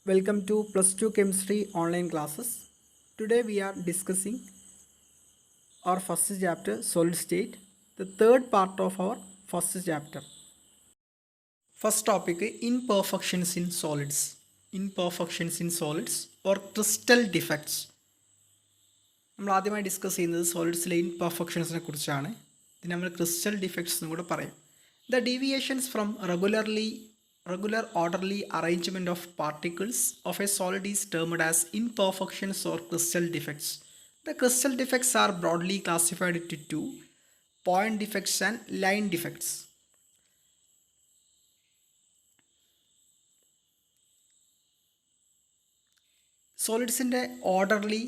Welcome to Plus 2 Chemistry online classes. Today we are discussing our first chapter, Solid State, the third part of our first chapter. First topic, imperfections in solids. Imperfections in solids or crystal defects. നമ്മൾ ആദ്യമായി discuss ചെയ്യുന്നത് സോളിഡ്സിലെ ഇൻപെർഫെക്ഷൻസിനെ കുറിച്ചാണ്. ഇതിന് നമ്മൾ crystal defects എന്നും കൂടെ പറയും. The deviations from regular orderly arrangement of particles of a solid is termed as imperfections or crystal defects. The crystal defects are broadly classified into two: point defects and line defects. സോളിഡ്സിൻ്റെ orderly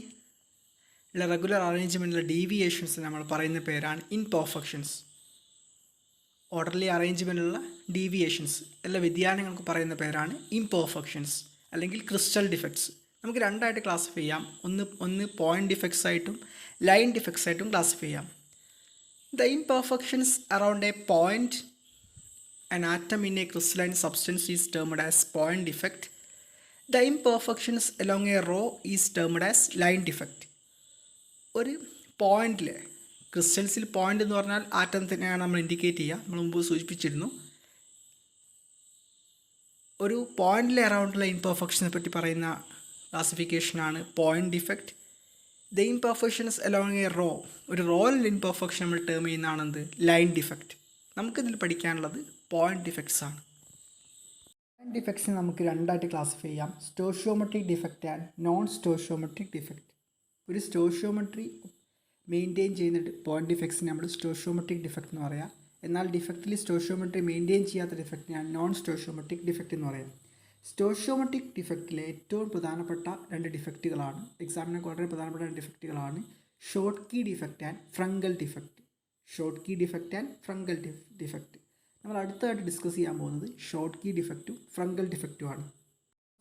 regular അറേഞ്ച്മെൻറ്റിലെ deviations നമ്മൾ പറയുന്ന പേരാണ് imperfections. Orderly അറേഞ്ച്മെൻറ്റിലുള്ള deviations എല്ലാ വ്യതിയാനങ്ങൾക്ക് പറയുന്ന പേരാണ് imperfections അല്ലെങ്കിൽ crystal defects. നമുക്ക് രണ്ടായിട്ട് ക്ലാസിഫൈ ചെയ്യാം. ഒന്ന് പോയിന്റ് ഡിഫക്ട്സ് ആയിട്ടും ലൈൻ ഡിഫക്ട്സ് ആയിട്ടും ക്ലാസിഫൈ ചെയ്യാം. The imperfections around A point an atom in a crystalline substance is termed as point defect. The imperfections along a row is termed as line defect. ഒരു പോയിന്റിൽ ക്രിസ്റ്റൽസിൽ point എന്ന് പറഞ്ഞാൽ ആറ്റത്തിനെയാണ് നമ്മൾ indicate ചെയ്യുക. നമ്മൾ മുമ്പ് സൂചിപ്പിച്ചിരുന്നു. ഒരു പോയിന്റിലെ അറൗണ്ടുള്ള ഇംപെർഫെക്ഷനെ പറ്റി പറയുന്ന ക്ലാസിഫിക്കേഷനാണ് point defect. The imperfections along a row, ഒരു റോയിൽ ഇംപെർഫെക്ഷൻ നമ്മൾ ടേം ചെയ്യുന്നതാണെന്ത് ലൈൻ ഡിഫക്റ്റ്. നമുക്കിതിൽ പഠിക്കാനുള്ളത് പോയിന്റ് ഡിഫക്ട്സ് ആണ്. പോയിന്റ് ഡിഫക്ട്സിനെ നമുക്ക് രണ്ടായിട്ട് ക്ലാസിഫൈ ചെയ്യാം: stoichiometric defect and non stoichiometric defect. ഒരു സ്റ്റോഷിയോമെട്രി മെയിൻറ്റെയിൻ ചെയ്യുന്ന പോയിന്റ് ഡിഫക്ട്സിനെ നമ്മൾ സ്റ്റോഷിയോമെട്രിക് ഡിഫക്റ്റ് എന്ന് പറയാം. എന്നാൽ ഡിഫക്റ്റിൽ സ്റ്റോഷിയോമെട്രി മെയിൻറ്റെയിൻ ചെയ്യാത്ത ഡിഫക്റ്റിനെയാണ് നോൺ സ്റ്റോഷിയോമെട്രിക് ഡിഫക്റ്റ് എന്ന് പറയാം. സ്റ്റോഷിയോമെട്രിക് ഡിഫക്റ്റിലെ ഏറ്റവും പ്രധാനപ്പെട്ട രണ്ട് ഡിഫക്റ്റുകളാണ്, എക്സാമിനൊക്കെ വളരെ പ്രധാനപ്പെട്ട രണ്ട് ഡിഫക്റ്റുകളാണ് Schottky defect and Frenkel defect. Schottky defect and Frenkel defect. നമ്മൾ അടുത്തതായിട്ട് ഡിസ്കസ് ചെയ്യാൻ പോകുന്നത് ഷോർട്ട് കീ ഡിഫക്റ്റും ഫ്രങ്കൽ ഡിഫക്റ്റുമാണ്.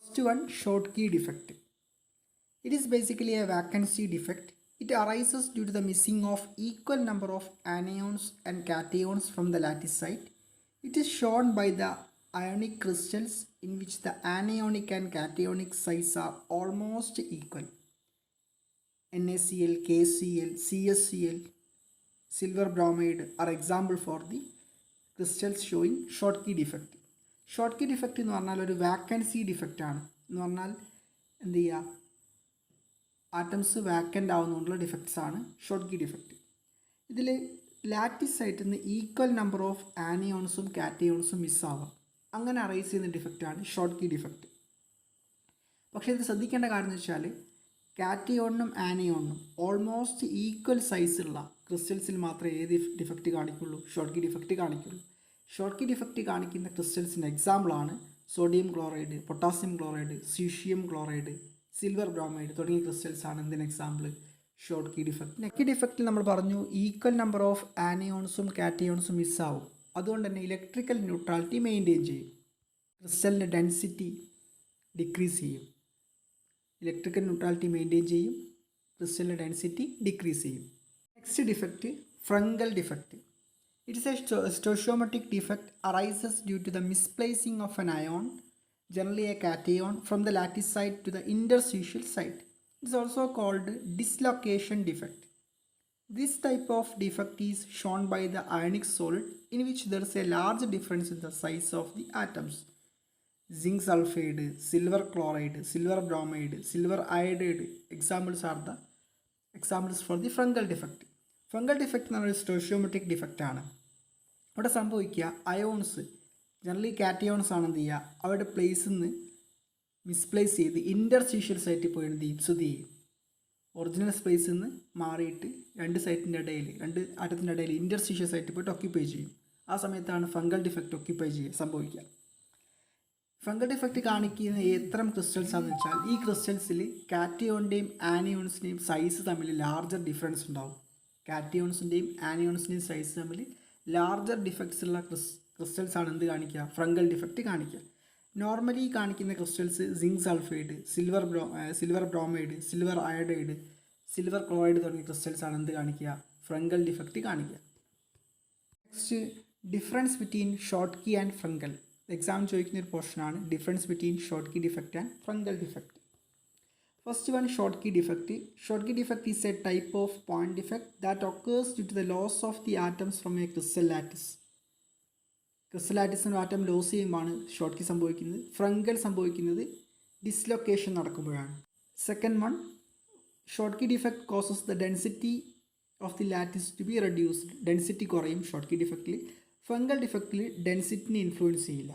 First one, Schottky defect. It is basically a vacancy defect. It arises due to the missing of equal number of anions and cations from the lattice site. It is shown by the ionic crystals in which the anionic and cationic sites are almost equal. NaCl, KCl, CSCl, silver bromide are example for the crystals showing short key defect. Schottky defect എന്ന് പറഞ്ഞാൽ ഒരു vacancy defect ആണ്. എന്ന് പറഞ്ഞാൽ എന്ത് ചെയ്യുക, atoms vacant ആവുന്നതുകൊണ്ടുള്ള defects ആണ് short key defect. ഇതിൽ ലാറ്റിസ് സൈറ്റിൽ നിന്ന് ഈക്വൽ നമ്പർ ഓഫ് ആനിയോൺസും കാറ്റയോൺസും മിസ്സാവാം. അങ്ങനെ അറൈസ് ചെയ്യുന്ന ഡിഫക്റ്റാണ് ഷോർട്ട് കീ ഡിഫക്റ്റ്. പക്ഷേ ഇത് ശ്രദ്ധിക്കേണ്ട കാര്യം എന്ന് വെച്ചാൽ കാറ്റയോണിനും ആനിയോണിനും ഓൾമോസ്റ്റ് ഈക്വൽ സൈസുള്ള ക്രിസ്റ്റൽസിൽ മാത്രമേ ഏത് ഡിഫക്റ്റ് കാണിക്കുള്ളൂ, ഷോർട്ട് കീ ഡിഫക്റ്റ് കാണിക്കുള്ളൂ. ഷോർട്ട് കീ ഡിഫക്റ്റ് കാണിക്കുന്ന ക്രിസ്റ്റൽസിൻ്റെ എക്സാമ്പിളാണ് sodium chloride, potassium chloride, caesium chloride, silver bromide തുടങ്ങിയ ക്രിസ്റ്റൽസ് ആണ് എന്തിന് എക്സാമ്പിൾ, ഷോർട്ട് കീ ഡിഫക്റ്റ്. നെക്കി ഡിഫക്റ്റിൽ നമ്മൾ പറഞ്ഞു ഈക്വൽ നമ്പർ ഓഫ് ആനിയോൺസും കാറ്റയോൺസും മിസ്സാവും. അതുകൊണ്ട് തന്നെ ഇലക്ട്രിക്കൽ ന്യൂട്രാലിറ്റി മെയിൻറ്റെയിൻ ചെയ്യും. ക്രിസ്റ്റലിൻ്റെ ഡെൻസിറ്റി ഡിക്രീസ് ചെയ്യും. ഇലക്ട്രിക്കൽ ന്യൂട്രാലിറ്റി മെയിൻറ്റെയിൻ ചെയ്യും, ക്രിസ്റ്റലിൻ്റെ ഡെൻസിറ്റി ഡിക്രീസ് ചെയ്യും. Next defect, Frenkel defect. It's a stoichiometric defect arises due to the misplacing of an ion, generally a cation, from the lattice site to the interstitial site. It is also called dislocation defect. This type of defect is shown by the ionic solid in which there is a large difference in the size of the atoms. Zinc sulfide, silver chloride, silver bromide, silver iodide examples are the examples for the fungal defect. Fungal defect എന്ന് പറയുന്നത് stoichiometric defect ആണ്. ഇവിടെ സംഭവിക്കുക ions, generally cations ആണ് എന്ത് ചെയ്യുക, അവരുടെ പ്ലേസിൽ നിന്ന് മിസ്പ്ലേസ് ചെയ്ത് ഇൻ്റർസ്റ്റീഷ്യൽ സൈറ്റിൽ പോയി എന്ത് ചെയ്യും, സ്ഥിതി ചെയ്യും. ഒറിജിനൽ സ്പേസിൽ നിന്ന് മാറിയിട്ട് രണ്ട് സൈറ്റിൻ്റെ ഇടയിൽ, രണ്ട് ആറ്റത്തിൻ്റെ ഇടയിൽ ഇൻ്റർസ്റ്റീഷ്യൽ സൈറ്റിൽ പോയിട്ട് ഓക്യുപ്പൈ ചെയ്യും. ആ സമയത്താണ് ഫംഗൽ ഡിഫക്റ്റ് ഓക്യുപ്പൈ സംഭവിക്കുക. ഫംഗൽ ഡിഫക്റ്റ് കാണിക്കുന്ന എത്തരം ക്രിസ്റ്റൽസ് ആണെന്ന് വെച്ചാൽ ഈ ക്രിസ്റ്റൽസിൽ കാറ്റയോണിൻ്റെയും ആനിയോൺസിൻ്റെയും സൈസ് തമ്മിൽ ലാർജർ ഡിഫറൻസ് ഉണ്ടാവും. കാറ്റയോൺസിൻ്റെയും ആനിയോൺസിൻ്റെയും സൈസ് തമ്മിൽ ലാർജർ ഡിഫക്ട്സ് ഉള്ള ക്രിസ്റ്റൽസ് ആണ് എന്ത് കാണിക്കുക, ഫ്രങ്കൽ ഡിഫക്റ്റ് കാണിക്കുക. നോർമലി കാണിക്കുന്ന crystals zinc sulphide, silver bromide, silver iodide, silver chloride തുടങ്ങിയ ക്രിസ്റ്റൽസ് ആണ് എന്ത് കാണിക്കുക, ഫ്രങ്കൽ ഡിഫക്റ്റ് കാണിക്കുക. Next, difference between Schottky and Frenkel. Exam ചോദിക്കുന്ന ഒരു പോർഷനാണ് difference between Schottky defect and Frenkel defect. First one, Schottky defect. Schottky defect is a type of point defect that occurs due to the loss of the atoms from a crystal lattice. Crystal ലാറ്റിസിന് atom loss ചെയ്യുമ്പോഴാണ് Schottky സംഭവിക്കുന്നത്. Frenkel സംഭവിക്കുന്നത് dislocation നടക്കുമ്പോഴാണ്. Second one, Schottky defect causes the density of the lattice to be reduced. Density കുറയും Schottky ഡിഫക്റ്റിൽ. Frenkel ഡിഫക്റ്റിൽ ഡെൻസിറ്റിനെ influence ചെയ്യില്ല.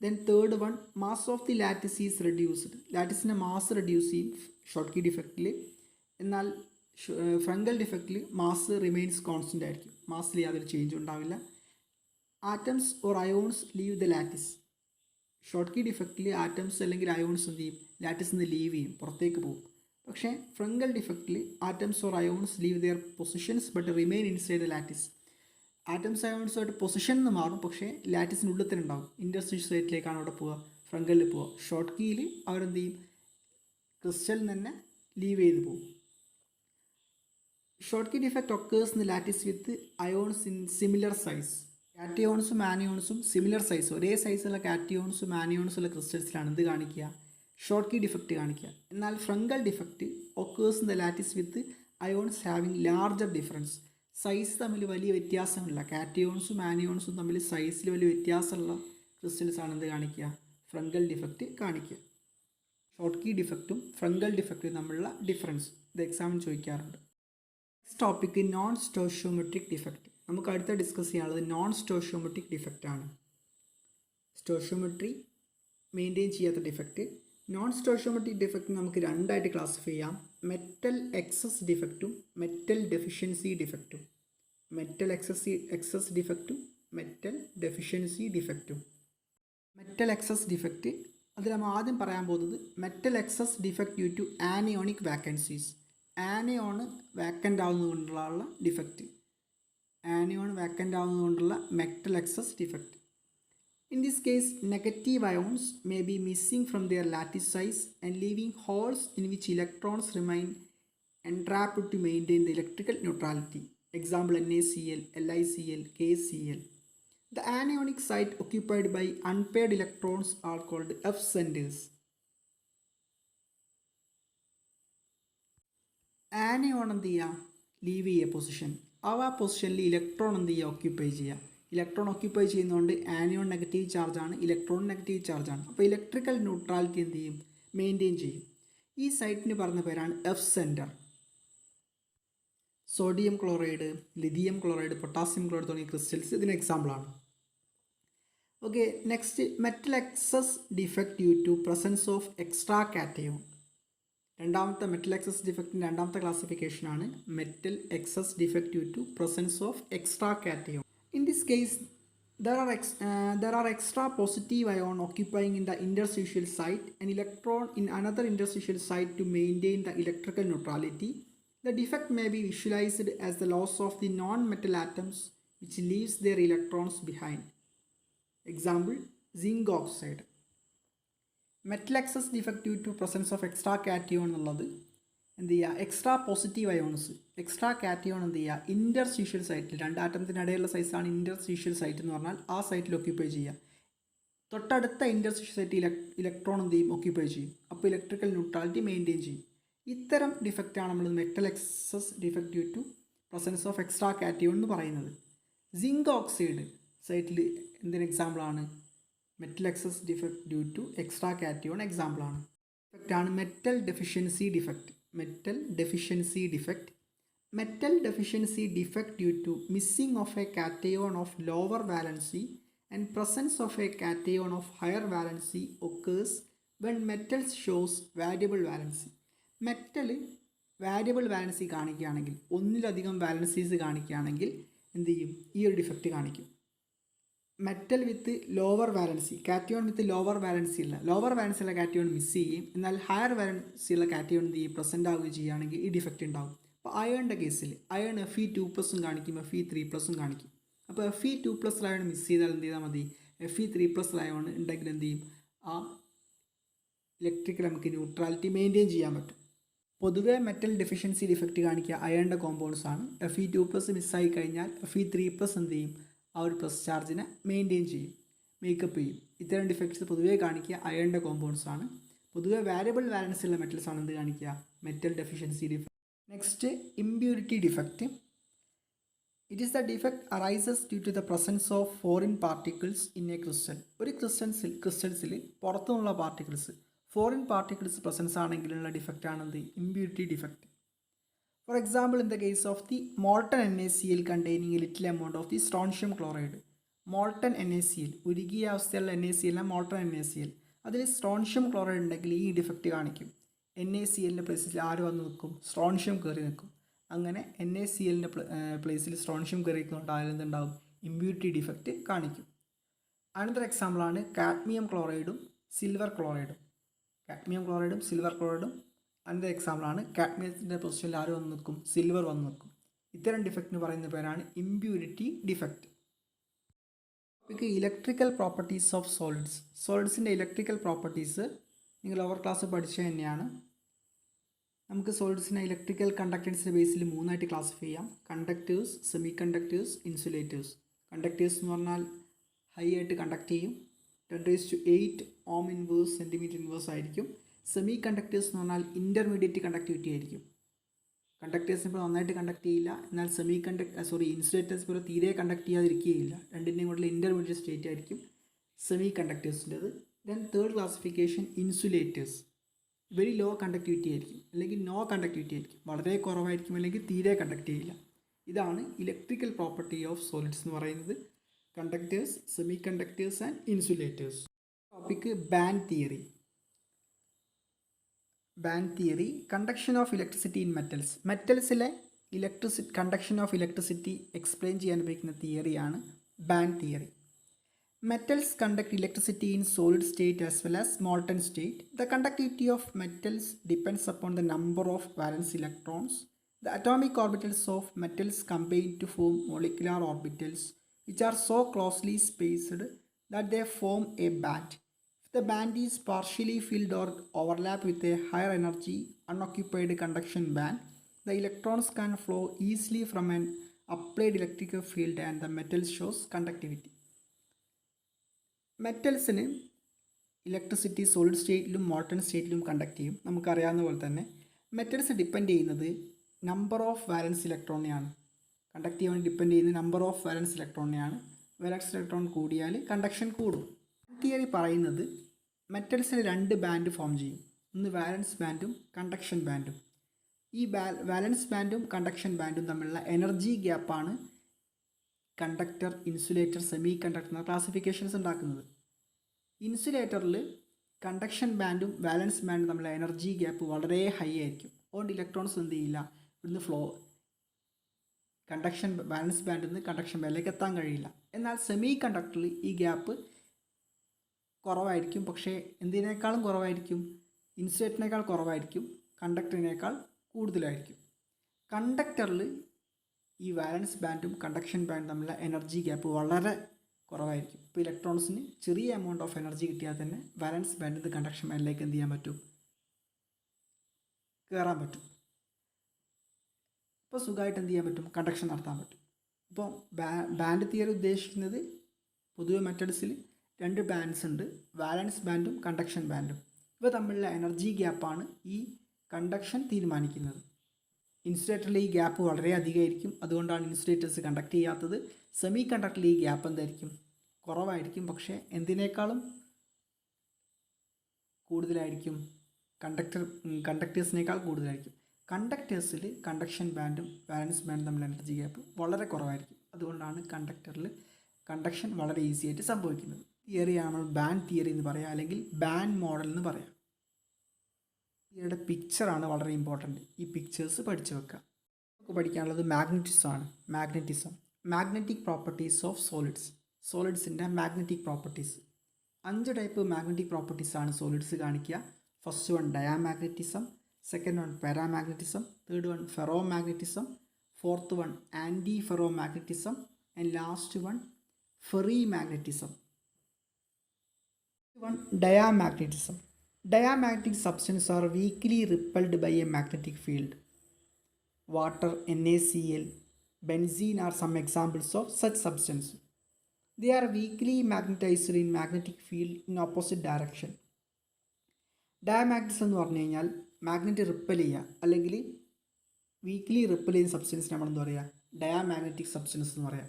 Then third one, mass of the lattice is reduced. ലാറ്റിസിൻ്റെ mass reduce ചെയ്യും Schottky ഡിഫക്റ്റിൽ. എന്നാൽ Frenkel ഡിഫക്റ്റിൽ മാസ് റിമെയിൻസ് കോൺസ്റ്റൻ്റ് ആയിരിക്കും. മാസിൽ യാതൊരു ചേഞ്ച് ഉണ്ടാവില്ല. Atoms or ions leave the lattice. Schottky ഡിഫക്റ്റിൽ ആറ്റംസ് അല്ലെങ്കിൽ അയോൺസ് എന്ത് ചെയ്യും? ലാറ്റിസിൽ നിന്ന് ലീവ് ചെയ്യും, പുറത്തേക്ക് പോകും. പക്ഷേ ഫ്രങ്കൽ ഡിഫക്റ്റിൽ atoms or ions leave their positions but remain inside the lattice. Atoms അയോൺസുമായിട്ട് പൊസിഷൻ എന്ന് മാറും, പക്ഷേ ലാറ്റിസിനുള്ളിൽ തന്നെ ഉണ്ടാവും. ഇൻറ്റർസ്റ്റീഷ്യൽ സൈറ്റിലേക്കാണ് അവിടെ പോവുക, ഫ്രങ്കലിൽ പോവുക. ഷോർട്ട് കീയിൽ അവരെന്ത് ചെയ്യും? ക്രിസ്റ്റലിൽ തന്നെ ലീവ് ചെയ്ത് പോകും. Schottky defect occurs in the lattice with ions in similar size. കാറ്റിയോൺസും ആനിയോൺസും സിമിലർ സൈസ്, ഒരേ സൈസുള്ള കാറ്റിയോൺസും ആനിയോൺസുള്ള ക്രിസ്റ്റൽസിലാണ് എന്ത് കാണിക്കുക? ഷോർട്ട് കീ ഡിഫക്റ്റ് കാണിക്കുക. എന്നാൽ ഫ്രങ്കൽ defect occurs in the lattice with ions having larger difference. Size തമ്മിൽ വലിയ വ്യത്യാസമില്ല. കാറ്റിയോൺസും ആനിയോൺസും തമ്മിൽ സൈസിൽ വലിയ വ്യത്യാസമുള്ള ക്രിസ്റ്റൽസ് ആണ് എന്ത് കാണിക്കുക? ഫ്രങ്കൽ ഡിഫക്റ്റ് കാണിക്കുക. ഷോർട്ട് കീ ഡിഫക്റ്റും ഫ്രങ്കൽ ഡിഫക്റ്റും തമ്മിലുള്ള ഡിഫറൻസ് ഇത് എക്സാമിന് ചോദിക്കാറുണ്ട്. Next topic non stoichiometric defect. നമുക്ക് അടുത്ത ഡിസ്കസ് ചെയ്യാനുള്ളത് നോൺ സ്റ്റോഷ്യോമെട്രിക് ഡിഫക്റ്റ് ആണ്. സ്റ്റോഷ്യോമെട്രി മെയിൻറ്റെയിൻ ചെയ്യാത്ത ഡിഫക്റ്റ്. നോൺ സ്റ്റോഷ്യോമെട്രിക് ഡിഫക്റ്റ് നമുക്ക് രണ്ടായിട്ട് ക്ലാസിഫൈ ചെയ്യാം. മെറ്റൽ എക്സസ് ഡിഫക്റ്റും മെറ്റൽ ഡെഫിഷ്യൻസി ഡിഫക്റ്റും. മെറ്റൽ എക്സസ് ഡിഫക്റ്റും മെറ്റൽ ഡെഫിഷ്യൻസി ഡിഫക്റ്റും. മെറ്റൽ എക്സസ് ഡിഫക്റ്റ് അതിൽ നമ്മൾ ആദ്യം പറയാൻ പോകുന്നത് metal excess defect due to anionic vacancies. Anion vacant ആവുന്നതുകൊണ്ടുള്ള defect. Anion vacant ആവുന്നതുകൊണ്ടുള്ള metal excess defect. In this case, negative ions may be missing from their lattice size and leaving holes in which electrons remain entrapped to maintain the electrical neutrality. Example, NaCl, LiCl, KCl. The anionic site occupied by unpaired electrons are called F centers. Anion എന്ത് ചെയ്യുക? Leave ചെയ്യുക position. ആ പൊസിഷനിൽ electron എന്ത് ചെയ്യുക? Occupy ചെയ്യുക. Electron occupy ചെയ്യുന്നതുകൊണ്ട് anion negative ചാർജാണ്, electron negative ചാർജാണ്. അപ്പോൾ ഇലക്ട്രിക്കൽ ന്യൂട്രാലിറ്റി എന്ത് ചെയ്യും? മെയിൻറ്റെയിൻ ചെയ്യും. ഈ സൈറ്റിന് പറഞ്ഞ പേരാണ് F centre. Sodium chloride, lithium chloride, potassium chloride തുടങ്ങിയ ക്രിസ്റ്റൽസ് ഇതിന് എക്സാമ്പിളാണ്. Okay, next metal excess defect due to presence of extra cation. രണ്ടാമത്തെ മെറ്റൽ എക്സസ് ഡിഫക്റ്റിൻ്റെ രണ്ടാമത്തെ ക്ലാസിഫിക്കേഷനാണ് metal excess defect due to presence of extra cation. In this case, there are extra positive ion occupying in the interstitial site, an electron in another interstitial site to maintain the electrical neutrality. The defect may be visualized as the loss of the non-metal atoms which leaves their electrons behind. Example, zinc oxide. Metal excess defect due to presence of extra cation എന്നുള്ളത് എന്ത് ചെയ്യുക? Extra positive ions, extra cation എന്ത് ചെയ്യുക? Interstitial സൈറ്റിൽ, രണ്ട് ആറ്റത്തിനിടയിലുള്ള സൈസാണ് interstitial site എന്ന് പറഞ്ഞാൽ ആ സൈറ്റിൽ ഒക്യുപ്പൈ ചെയ്യുക. തൊട്ടടുത്ത ഇൻ്റർസ്റ്റീഷ്യൽ സൈറ്റിൽ ഇലക്ട്രോൺ എന്ത് ചെയ്യും? ഒക്യുപ്പൈ ചെയ്യും. അപ്പോൾ ഇലക്ട്രിക്കൽ ന്യൂട്രാലിറ്റി മെയിൻറ്റെയിൻ ചെയ്യും. ഇത്തരം ഡിഫക്റ്റാണ് നമ്മൾ metal excess defect due to presence of extra cation എന്ന് പറയുന്നത്. സിങ്ക് ഓക്സൈഡ് സൈറ്റിൽ എന്തിന് എക്സാമ്പിളാണ്? Metal excess defect due to extra cation എക്സാമ്പിളാണ്. ഡിഫക്റ്റാണ് metal deficiency defect. Metal deficiency defect. Metal deficiency defect due to missing of a cation of lower valency and presence of a cation of higher valency occurs when metals shows variable valency. Metal variable valency കാണിക്കുകയാണെങ്കിൽ, ഒന്നിലധികം valencies കാണിക്കുകയാണെങ്കിൽ എന്ത് ചെയ്യും? ഈ ഒരു defect കാണിക്കും. Metal with lower valency, cation with lower valency ഉള്ള, lower valency ഉള്ള cation miss ചെയ്യും. എന്നാൽ ഹയർ വാലൻസി ഉള്ള കാറ്റയോൺ എന്ത് ചെയ്യും? പ്രസൻറ്റ് ആവുകയും ചെയ്യുകയാണെങ്കിൽ ഈ ഡിഫക്റ്റ് ഉണ്ടാകും. അപ്പോൾ അയേണിൻ്റെ കേസിൽ അയേൺ Fe2+ കാണിക്കും, Fe3+ കാണിക്കും. അപ്പോൾ Fe2+ അയോൺ മിസ് ചെയ്താൽ എന്ത് ചെയ്താൽ മതി? Fe3+ അയോൺ ഉണ്ടെങ്കിൽ എന്ത് ചെയ്യും? ആ ഇലക്ട്രിക്കൽ നമുക്ക് ന്യൂട്രാലിറ്റി മെയിൻറ്റെയിൻ ചെയ്യാൻ പറ്റും. പൊതുവേ മെറ്റൽ ഡെഫിഷ്യൻസി ഡിഫക്റ്റ് കാണിക്കുക അയേണിൻ്റെ കോമ്പൗണ്ട്സ് ആണ്. Fe2+ മിസ്സായി കഴിഞ്ഞാൽ Fe3+ എന്ത് ചെയ്യും? ആ ഒരു പ്ലസ് ചാർജിനെ മെയിൻറ്റെയിൻ ചെയ്യും. മേക്കപ്പ് ചെയ്യും. ഇത്തരം ഡിഫക്ട്സ് പൊതുവേ കാണിക്കുക അയണിൻ്റെ കോമ്പൗണ്ട്സ് ആണ്. പൊതുവെ വാരിയബിൾ വാലൻസ് ഉള്ള മെറ്റൽസ് ആണ് എന്ത് കാണിക്കുക, metal deficiency defect. Next impurity defect. It is the defect arises due to the presence of foreign particles in a crystal. ഒരു ക്രിസ്റ്റൽസിൽ പുറത്തുനിന്നുള്ള പാർട്ടിക്കിൾസ്, ഫോറിൻ പാർട്ടിക്കിൾസ് പ്രസൻസ് ആണെങ്കിലുള്ള ഡിഫക്റ്റ് ആണെന്ത്, impurity defect. For example, in the case of the molten NaCl containing little amount of the strontium chloride. Molten NaCl, ഉരുകിയ അവസ്ഥയുള്ള NaCl, molten NaCl, അതിൽ strontium chloride ഉണ്ടെങ്കിൽ ഈ ഡിഫക്റ്റ് കാണിക്കും. NaClൻ്റെ പ്ലേസിൽ ആര് വന്ന് നിൽക്കും, സ്ട്രോൺഷ്യം കയറി നിൽക്കും. അങ്ങനെ NaClൻ്റെ പ്ലേസിൽ സ്ട്രോൺഷ്യം കയറിക്കൊണ്ടായാലും എന്തുണ്ടാവും, ഇമ്പ്യൂരിറ്റി ഡിഫക്റ്റ് കാണിക്കും. അനന്തര എക്സാമ്പിളാണ് കാഡ്മിയം ക്ലോറൈഡും സിൽവർ ക്ലോറൈഡും. കാഡ്മിയം ക്ലോറൈഡും സിൽവർ ക്ലോറൈഡും അതിൻ്റെ എക്സാമ്പിളാണ്. കാഡ്മിയത്തിൻ്റെ പൊസിഷനിൽ ആര് വന്ന് നിൽക്കും, സിൽവർ വന്ന് നിൽക്കും. ഇത്തരം ഡിഫക്റ്റിന് പറയുന്ന പേരാണ് ഇമ്പ്യൂരിറ്റി ഡിഫക്റ്റ്. നമുക്ക് ഇലക്ട്രിക്കൽ പ്രോപ്പർട്ടീസ് ഓഫ് സോളിഡ്സ്. സോളിഡ്സിൻ്റെ ഇലക്ട്രിക്കൽ പ്രോപ്പർട്ടീസ് നിങ്ങൾ ഓവർ ക്ലാസ് പഠിച്ചത് തന്നെയാണ്. നമുക്ക് സോളിഡ്സിനെ ഇലക്ട്രിക്കൽ കണ്ടക്ടൻസിൻ്റെ ബേസിൽ മൂന്നായിട്ട് ക്ലാസിഫൈ ചെയ്യാം. Conductors, semi conductors, insulators. Conductors എന്ന് പറഞ്ഞാൽ ഹൈ ആയിട്ട് കണ്ടക്ട് ചെയ്യും, 10⁸ ഓം ഇൻവേഴ്സ് സെൻറ്റിമീറ്റർ ഇൻവേഴ്സ് ആയിരിക്കും. സെമി കണ്ടക്ടേഴ്സ് എന്ന് പറഞ്ഞാൽ ഇൻ്റർമീഡിയറ്റ് കണ്ടക്ടിവിറ്റി ആയിരിക്കും. കണ്ടക്ടേഴ്സിന് ഇപ്പോൾ നന്നായിട്ട് കണ്ടക്ട് ചെയ്യില്ല, എന്നാൽ ഇൻസുലേറ്റേഴ്സ് പോലെ തീരെ കണ്ടക്ട് ചെയ്യാതിരിക്കുകയില്ല. രണ്ടിൻ്റെയും കൂടെ ഇൻ്റർമീഡിയറ്റ് സ്റ്റേറ്റ് ആയിരിക്കും സെമി കണ്ടക്ടേഴ്സിൻ്റെത്. Then third classification insulators. Very low conductivity ആയിരിക്കും, അല്ലെങ്കിൽ നോ കണ്ടക്ടിവിറ്റി ആയിരിക്കും, വളരെ കുറവായിരിക്കും, അല്ലെങ്കിൽ തീരെ കണ്ടക്ട് ചെയ്യില്ല. ഇതാണ് ഇലക്ട്രിക്കൽ പ്രോപ്പർട്ടി ഓഫ് സോളിഡ്സ് എന്ന് പറയുന്നത്. Conductors, semi conductors and insulators. Topic band theory. Band theory, conduction of electricity in metals. മെറ്റൽസിലെ കണ്ടക്ഷൻ ഓഫ് ഇലക്ട്രിസിറ്റി എക്സ്പ്ലെയിൻ ചെയ്യാൻ ഉപയോഗിക്കുന്ന തിയറിയാണ് band theory. Metals conduct electricity in solid state as well as molten state. The conductivity of metals depends upon the number of valence electrons. The atomic orbitals of metals combine to form molecular orbitals which are so closely spaced that they form a band. If the band is partially filled or overlapped with a higher energy unoccupied conduction band, the electrons can flow easily from an applied electric field and the metal shows conductivity. മെറ്റൽസിന് electricity solid സ്റ്റേറ്റിലും molten സ്റ്റേറ്റിലും conduct ചെയ്യും. നമുക്കറിയാവുന്ന പോലെ തന്നെ metals depend ചെയ്യുന്നത് number of valence ഇലക്ട്രോണിനെയാണ്. Conduct ചെയ്യാൻ ഡിപ്പെൻഡ് ചെയ്യുന്നത് നമ്പർ ഓഫ് വാലൻസ് ഇലക്ട്രോണിനെയാണ്. വാലൻസ് ഇലക്ട്രോൺ കൂടിയാൽ കണ്ടക്ഷൻ കൂടും. തിയറി പറയുന്നത് മെറ്റൽസിൽ രണ്ട് ബാൻഡ് ഫോം ചെയ്യും, ഒന്ന് വാലൻസ് ബാൻഡും കണ്ടക്ഷൻ ബാൻഡും. ഈ വാലൻസ് ബാൻഡും കണ്ടക്ഷൻ ബാൻഡും തമ്മിലുള്ള എനർജി ഗ്യാപ്പാണ് കണ്ടക്ടർ, ഇൻസുലേറ്റർ, സെമി കണ്ടക്ടർ എന്ന ക്ലാസിഫിക്കേഷൻസ് ഉണ്ടാക്കുന്നത്. ഇൻസുലേറ്ററിൽ കണ്ടക്ഷൻ ബാൻഡും വാലൻസ് ബാൻഡും തമ്മിലുള്ള എനർജി ഗ്യാപ്പ് വളരെ ഹൈ ആയിരിക്കും. അതുകൊണ്ട് ഇലക്ട്രോൺസ് എന്ത് ചെയ്യില്ല, ഇവിടുന്ന് വാലൻസ് ബാൻഡിൽ നിന്ന് കണ്ടക്ഷൻ ബാൻഡിലേക്ക് എത്താൻ കഴിയില്ല. എന്നാൽ സെമി കണ്ടക്ടറിൽ ഈ ഗ്യാപ്പ് കുറവായിരിക്കും. പക്ഷേ എന്തിനേക്കാളും കുറവായിരിക്കും, ഇൻസുലേറ്ററിനേക്കാൾ കുറവായിരിക്കും, കണ്ടക്ടറിനേക്കാൾ കൂടുതലായിരിക്കും. കണ്ടക്ടറിൽ ഈ വാലൻസ് ബാൻഡും കണ്ടക്ഷൻ ബാൻഡും തമ്മിലുള്ള എനർജി ഗ്യാപ്പ് വളരെ കുറവായിരിക്കും. ഇപ്പോൾ ഇലക്ട്രോൺസിന് ചെറിയ എമൗണ്ട് ഓഫ് എനർജി കിട്ടിയാൽ തന്നെ വാലൻസ് ബാൻഡിൽ നിന്ന് കണ്ടക്ഷൻ ബാൻഡിലേക്ക് എന്ത് ചെയ്യാൻ പറ്റും, കയറാൻ പറ്റും. ഇപ്പോൾ സുഖമായിട്ട് എന്ത് ചെയ്യാൻ പറ്റും, കണ്ടക്ഷൻ നടത്താൻ പറ്റും. ഇപ്പോൾ ബാൻഡ് തിയറി ഉദ്ദേശിക്കുന്നത് പൊതുവെ മെറ്റൽസിൽ രണ്ട് ബാൻഡ്സ് ഉണ്ട്, വാലൻസ് ബാൻഡും കണ്ടക്ഷൻ ബാൻഡും. ഇവ തമ്മിലുള്ള എനർജി ഗ്യാപ്പാണ് ഈ കണ്ടക്ഷൻ തീരുമാനിക്കുന്നത്. ഇൻസുലേറ്ററിൽ ഈ ഗ്യാപ്പ് വളരെ അധികമായിരിക്കും, അതുകൊണ്ടാണ് ഇൻസുലേറ്റേഴ്സ് കണ്ടക്ട് ചെയ്യാത്തത്. സെമി കണ്ടക്ടറിൽ ഈ ഗ്യാപ്പ് എന്തായിരിക്കും, കുറവായിരിക്കും, പക്ഷേ എന്തിനേക്കാളും കൂടുതലായിരിക്കും, കണ്ടക്ടേഴ്സിനേക്കാൾ കൂടുതലായിരിക്കും. കണ്ടക്ടേഴ്സിൽ കണ്ടക്ഷൻ ബാൻഡും വാലൻസ് ബാൻഡും തമ്മിലുള്ള എനർജി ഗ്യാപ്പ് വളരെ കുറവായിരിക്കും. അതുകൊണ്ടാണ് കണ്ടക്ടറിൽ കണ്ടക്ഷൻ വളരെ ഈസി ആയിട്ട് സംഭവിക്കുന്നത്. തിയറിയാണ് നമ്മൾ ബാൻഡ് തിയറി എന്ന് പറയാം, അല്ലെങ്കിൽ ബാൻഡ് മോഡൽ എന്ന് പറയാം. ഇതിയുടെ പിക്ചറാണ് വളരെ ഇമ്പോർട്ടൻറ്റ്. ഈ പിക്ചേഴ്സ് പഠിച്ചു വെക്കുക. നമുക്ക് പഠിക്കാനുള്ളത് മാഗ്നറ്റിസം. മാഗ്നറ്റിക് പ്രോപ്പർട്ടീസ് ഓഫ് സോളിഡ്സിൻ്റെ മാഗ്നറ്റിക് പ്രോപ്പർട്ടീസ്. 5 ടൈപ്പ് മാഗ്നറ്റിക് പ്രോപ്പർട്ടീസാണ് സോളിഡ്സ് കാണിക്കുക. First one diamagnetism, second one paramagnetism, third one ferromagnetism, fourth one antiferromagnetism and last one ferrimagnetism. Diamagnetism. Diamagnetic substances are weakly repelled by a magnetic field. Water, NaCl, benzene are some examples of such substances. They are weakly magnetized in magnetic field in opposite direction. ഡയമagnetism എന്ന് പറഞ്ഞു കഴിഞ്ഞാൽ magnet ripple ചെയ്യുക അല്ലെങ്കിൽ weekly ripple ചെയ്യുന്ന substance നമ്മളെന്താ പറയുക, diamagnetic substance എന്ന് പറയാം.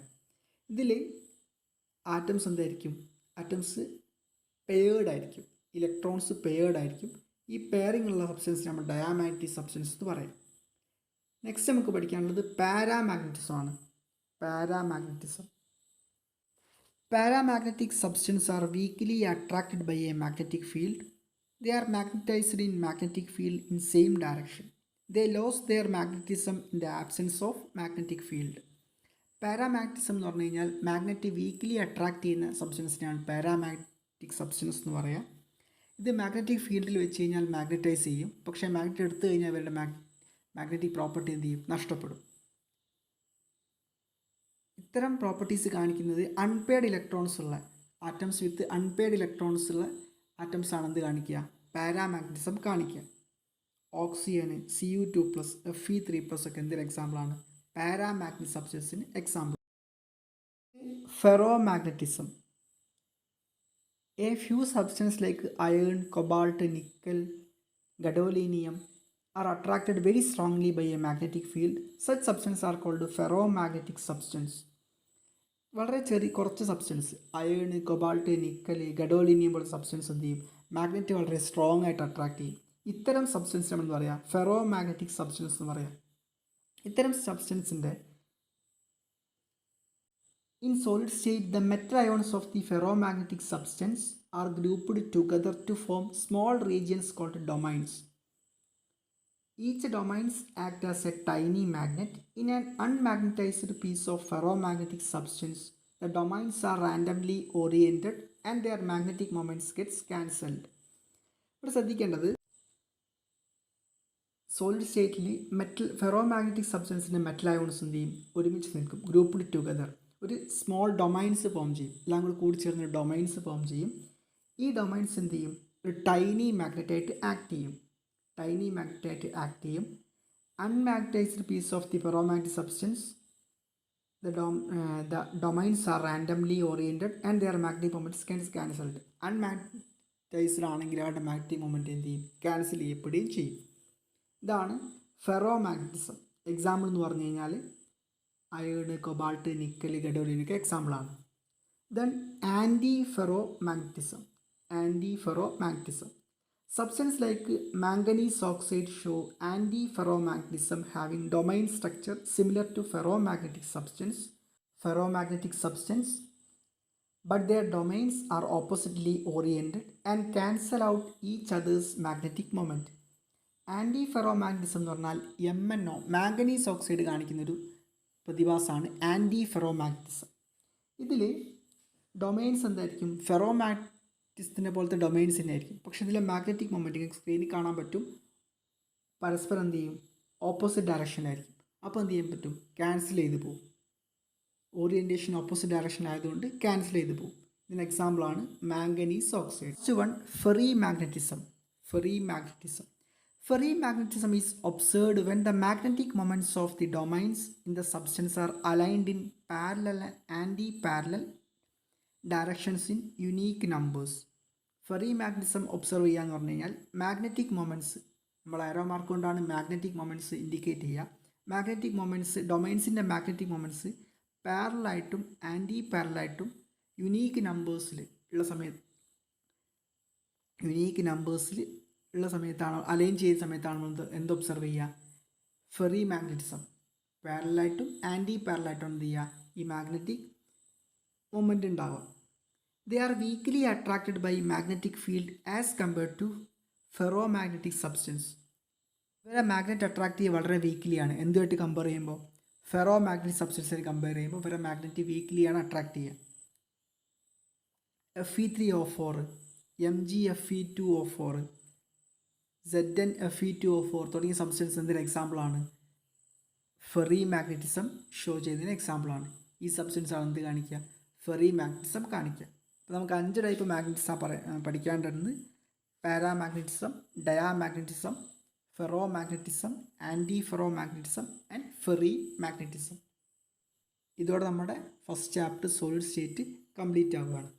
ഇതിൽ ആറ്റംസ് എന്തായിരിക്കും, ആറ്റംസ് പെയേർഡ് ആയിരിക്കും, ഇലക്ട്രോൺസ് പെയേർഡ് ആയിരിക്കും. ഈ പെയറിംഗ് ഉള്ള സബ്സ്റ്റൻസ് നമ്മൾ ഡയാമാഗ്നറ്റിക് സബ്സ്റ്റൻസ് എന്ന് പറയും. നെക്സ്റ്റ് നമുക്ക് പഠിക്കാനുള്ളത് പാരാമാഗ്നറ്റിസം ആണ്. Paramagnetic substances are weakly attracted by a magnetic field. They are magnetized in magnetic field in same direction. They lose their magnetism in the absence of magnetic field. Paramagnetism എന്ന് പറഞ്ഞു കഴിഞ്ഞാൽ magnet weekly attract ചെയ്യുന്ന സബ്സ്റ്റൻസിനെയാണ് paramagnetic substance എന്ന് പറയുക. ഇത് magnetic ഫീൽഡിൽ വെച്ച് കഴിഞ്ഞാൽ മാഗ്നറ്റൈസ് ചെയ്യും, പക്ഷേ മാഗ്നറ്റ് എടുത്തു കഴിഞ്ഞാൽ അവരുടെ മാഗ്നറ്റിക് പ്രോപ്പർട്ടി എന്ത് ചെയ്യും, നഷ്ടപ്പെടും. ഇത്തരം പ്രോപ്പർട്ടീസ് കാണിക്കുന്നത് അൺപെയർഡ് ഇലക്ട്രോൺസ് ഉള്ള ആറ്റംസ് വിത്ത് അൺപെയർഡ് ഇലക്ട്രോൺസ് ഉള്ള ആറ്റംസ് ആണ് എന്ത് കാണിക്കുക, പാരാമാഗ്നറ്റിസം കാണിക്കുക. ഓക്സിജന് Cu2+, Fe3+ ഒക്കെ എന്തൊരു എക്സാമ്പിളാണ്, പാരാമാഗ്നറ്റിക് സബ്സ്റ്റൻസിന് example. Ferromagnetism. A few substances like iron, cobalt, nickel, gadolinium are attracted very strongly by a magnetic field. Such substances are called ferromagnetic substance. വളരെ കുറച്ച് substance, iron, cobalt, nickel, gadolinium പോലുള്ള substance എന്ത് ചെയ്യും, magnet വളരെ strong ആയിട്ട് attract ചെയ്യും. ഇത്തരം substance നമ്മൾ എന്താ പറയുക, ഫെറോമാഗ്നറ്റിക് സബ്സ്റ്റൻസ് എന്ന് പറയാം. ഇത്തരം സബ്സ്റ്റൻസിൻ്റെ in solid state, the metal ions of the ferromagnetic substance are grouped together to form small regions called domains. Each domains act as a tiny magnet. In an unmagnetized piece of ferromagnetic substance, the domains are randomly oriented and their magnetic moments gets cancelled. ഇവിടെ ശ്രദ്ധിക്കേണ്ടത്, solid സ്റ്റേറ്റിൽ ferromagnetic സബ്സ്റ്റൻസിൻ്റെ metal ions എന്ത് ചെയ്യും, ഒരുമിച്ച് നിൽക്കും, grouped together. ഒരു small domains form ചെയ്യും, എല്ലാം കൂടി കൂടിച്ചേർന്ന് ഡൊമൈൻസ് ഫോം ചെയ്യും. ഈ ഡൊമൈൻസ് എന്ത് ചെയ്യും, ഒരു ടൈനി മാഗ്നറ്റായിട്ട് ആക്ട് ചെയ്യും. Unmagnetised piece of the ferromagnetic substance, the domains are randomly oriented and their magnetic moments cancelled. Unmagnetised ആണെങ്കിൽ അവരുടെ മാഗ്നറ്റിക് മൊമെൻറ്റ് എന്ത് ചെയ്യും, ക്യാൻസൽ ചെയ്യപ്പെടുകയും ചെയ്യും. ഇതാണ് ഫെറോമാഗ്നറ്റിസം. എക്സാമ്പിൾ എന്ന് പറഞ്ഞു കഴിഞ്ഞാൽ അയേൺ, കൊബാൾട്ട്, നിക്കൽ, ഗഡോലിനൊക്കെ എക്സാമ്പിളാണ്. Then anti ferromagnetism. Substances like manganese oxide show anti-ferromagnetism having domain structure similar to ferromagnetic substance, but their domains are oppositely oriented and cancel out each other's magnetic moment. Anti-ferromagnetism എന്ന് പറഞ്ഞാൽ MnO, manganese oxide കാണിക്കുന്നൊരു പ്രതിഭാസമാണ് anti-ferromagnetism. ഇതിൽ domains എന്തായിരിക്കും, ഫെറോമാഗ്നറ്റിസത്തിനെ പോലത്തെ domains തന്നെ ആയിരിക്കും, പക്ഷേ ഇതിലെ മാഗ്നറ്റിക് മൊമെൻറ്റ് സ്ക്രീനിൽ കാണാൻ പറ്റും, പരസ്പരം എന്ത് ചെയ്യും, ഓപ്പോസിറ്റ് ഡയറക്ഷനിലായിരിക്കും. അപ്പോൾ എന്ത് ചെയ്യാൻ പറ്റും, ക്യാൻസൽ ചെയ്ത് പോകും. ഓറിയൻറ്റേഷൻ ഓപ്പോസിറ്റ് ഡയറക്ഷൻ ആയതുകൊണ്ട് ക്യാൻസൽ ചെയ്ത് പോകും. ഇതിന് എക്സാമ്പിളാണ് manganese oxide. Next one, ferrimagnetism. Ferrimagnetism is observed when the magnetic moments of the domains in the substance are aligned in parallel and anti-parallel directions in unique numbers. Ferrimagnetism observe ചെയ്യുക എന്ന് പറഞ്ഞു കഴിഞ്ഞാൽ magnetic moments, നമ്മൾ arrow mark കൊണ്ടാണ് magnetic moments indicate ചെയ്യുക. Magnetic moments, ഡൊമൈൻസിൻ്റെ magnetic moments പാരലായിട്ടും ആൻറ്റി പാരലായിട്ടും യുണീക്ക് നമ്പേഴ്സിൽ ഉള്ള സമയത്താണ്, അലൈൻ ചെയ്യുന്ന സമയത്താണ് നമ്മൾ എന്ത് ഒബ്സർവ് ചെയ്യുക, ഫെറിമാഗ്നറ്റിസം. പാരലായിട്ടും ആൻറ്റി പാരലായിട്ടും എന്ത് ചെയ്യുക, ഈ മാഗ്നറ്റിക് മൊമെൻ്റ് ഉണ്ടാവുക. They are weakly attracted by magnetic field as compared to ferromagnetic substance. ഇവരെ മാഗ്നറ്റ് അട്രാക്റ്റ് ചെയ്യുക വളരെ വീക്ക്ലിയാണ്. എന്തുമായിട്ട് കമ്പയർ ചെയ്യുമ്പോൾ, ഫെറോമാഗ്നറ്റിക് സബ്സ്റ്റൻസിനെ കമ്പയർ ചെയ്യുമ്പോൾ ഇവരെ മാഗ്നറ്റ് വീക്ക്ലിയാണ് അട്രാക്റ്റ് ചെയ്യുക. Fe3O4, MgFe2O4, ZnFe2O4 തുടങ്ങിയ സബ്സ്റ്റൻസ് എന്തൊരു എക്സാമ്പിളാണ്, ഫെറിമാഗ്നറ്റിസം ഷോ ചെയ്തതിന് എക്സാമ്പിളാണ്. ഈ സബ്സ്റ്റൻസ് ആണ് എന്ത് കാണിക്കുക, ഫെറിമാഗ്നറ്റിസം കാണിക്കുക. അപ്പോൾ നമുക്ക് 5 ടൈപ്പ് മാഗ്നറ്റിസം പഠിക്കാണ്ടിരുന്നത് paramagnetism, diamagnetism, ferromagnetism, antiferromagnetism and ferrimagnetism. ഇതോടെ നമ്മുടെ first chapter solid state complete ആവുകയാണ്.